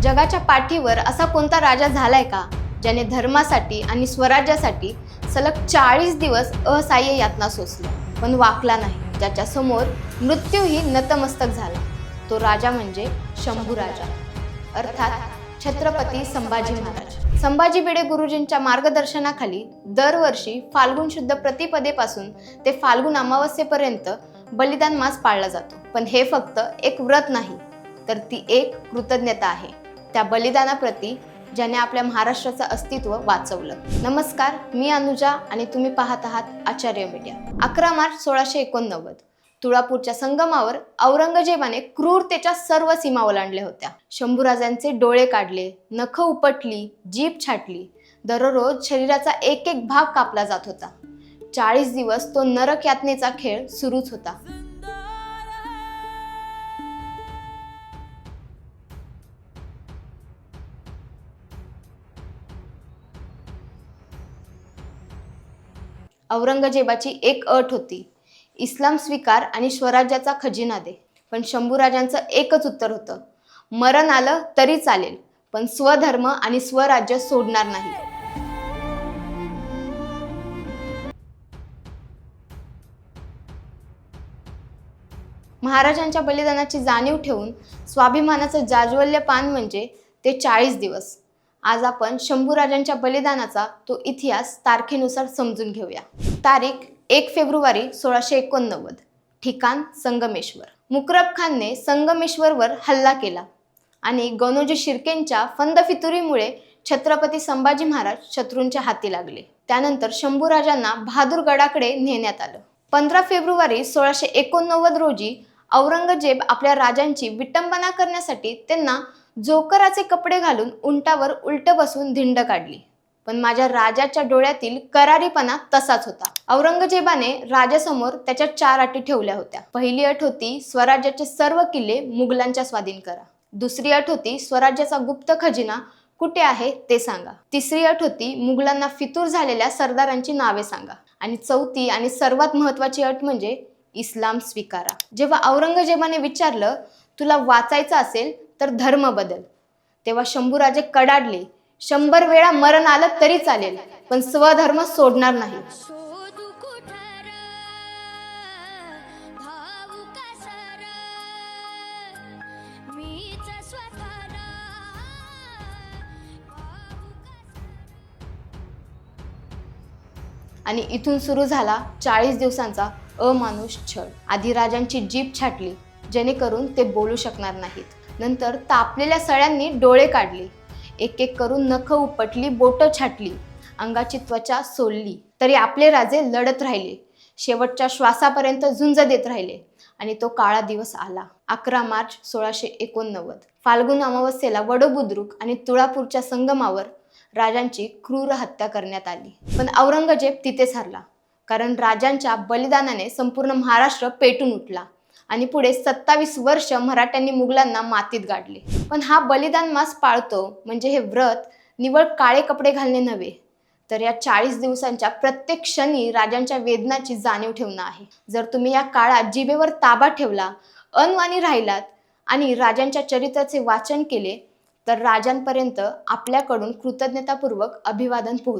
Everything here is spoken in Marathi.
जगाच्या पाठीवर असा कोणता राजा झालाय का ज्याने धर्मासाठी आणि स्वराज्यासाठी सलग 40 दिवस असहाय्य यातना सोसल्या पण वाकला नाही, ज्याच्या समोर मृत्यूही नतमस्तक झाला? तो राजा म्हणजे शंभूराजा, अर्थात छत्रपती संभाजी महाराज. संभाजी भिडे गुरुजींच्या मार्गदर्शनाखाली दरवर्षी फाल्गुन शुद्ध प्रतिपदेपासून ते फाल्गुन अमावस्येपर्यंत बलिदान मास पाळला जातो. पण हे फक्त एक व्रत नाही, तर ती एक कृतज्ञता आहे त्या बलिदानाप्रती ज्याने आपल्या महाराष्ट्राचं अस्तित्व वाचवलं. नमस्कार, मी अनुजा आणि तुम्ही पाहत आहात आचार्य मीडिया. 11 मार्च 1689 तुळापूरच्या संगमावर औरंगजेबाने क्रूरतेच्या सर्व सीमा ओलांडल्या होत्या. शंभूराजांचे डोळे काढले, नख उपटली, जीभ छाटली. दररोज शरीराचा एक एक भाग कापला जात होता. 40 दिवस तो नरक यातनेचा खेळ सुरूच होता. औरंगजेबाची एक अट होती, इस्लाम स्वीकार आणि स्वराज्याचा खजिना दे. पण शंभूराजांचं एकच उत्तर होतं, मरण आलं तरी चालेल, पण स्वधर्म आणि स्वराज्य सोडणार नाही. महाराजांच्या बलिदानाची जाणीव ठेवून स्वाभिमानाचं जाज्वल्यपान म्हणजे ते 40 दिवस. आज आपण शंभूराजांच्या बलिदानाचा तो इतिहास तारखेनुसार समजून घेऊया. तारीख 1 फेब्रुवारी 1689, ठिकाण संगमेश्वर. मुकरब खानने संगमेश्वरवर हल्ला केला आणि गणोजी शिर्केंच्या फंदफितुरीमुळे छत्रपती संभाजी महाराज शत्रूंच्या हाती लागले. त्यानंतर शंभूराजांना बहादूरगडाकडे नेण्यात आलं. 15 फेब्रुवारी 1689 रोजी औरंगजेब आपल्या राजांची विटंबना करण्यासाठी त्यांना जोकराचे कपडे घालून उंटावर उलट बसून धिंड काढली. पण माझ्या राजाच्या डोळ्यातील करारीपणा तसाच होता. औरंगजेबाने राजासमोर त्याच्या 4 अटी ठेवल्या होत्या. पहिली अट होती, स्वराज्याचे सर्व किल्ले मुघलांच्या स्वाधीन करा. दुसरी अट होती, स्वराज्याचा गुप्त खजिना कुठे आहे ते सांगा. तिसरी अट होती, मुघलांना फितूर झालेल्या सरदारांची नावे सांगा. आणि चौथी आणि सर्वात महत्वाची अट म्हणजे इस्लाम स्वीकारा. जेव्हा औरंगजेबाने विचारलं, तुला वाचायचं असेल तर धर्म बदल, तेव्हा शंभूराजे कडाडले, 100 वेळा मरण आलं तरी चालेल, पण स्वधर्म सोडणार नाही. आणि इथून सुरू झाला 40 दिवसांचा अमानुष छळ. आधी राजांची जीभ छाटली जेणेकरून ते बोलू शकणार नाहीत. नंतर तापलेल्या सळ्यांनी डोळे काढले, एक एक करून नख उपटली, बोटं छाटली, अंगाची त्वचा सोलली. तरी आपले राजे लढत राहिले, शेवटच्या श्वासापर्यंत झुंज देत राहिले. आणि तो काळा दिवस आला. 11 मार्च 1689 फाल्गुन अमावस्येला वडबुद्रुक आणि तुळापूरच्या संगमावर राजांची क्रूर हत्या करण्यात आली. पण औरंगजेब तिथेच हरला, कारण राजांच्या बलिदानाने संपूर्ण महाराष्ट्र पेटून उठला आणि पुढे 27 वर्ष मराठ्यांनी मुघलांना मातीत गाडले. पण हा बलिदान मास पाळतो म्हणजे हे व्रत निव्वळ काळे कपडे घालणे नव्हे, तर या 40 दिवसांच्या प्रत्येक क्षणी राजांच्या वेदनाची जाणीव ठेवणं आहे. जर तुम्ही या काळात जिभेवर ताबा ठेवला, अनवाणी राहिलात आणि राजांच्या चरित्राचे वाचन केले, तर राजांपर्यंत आपल्याकडून कृतज्ञतापूर्वक अभिवादन पोहोचेल.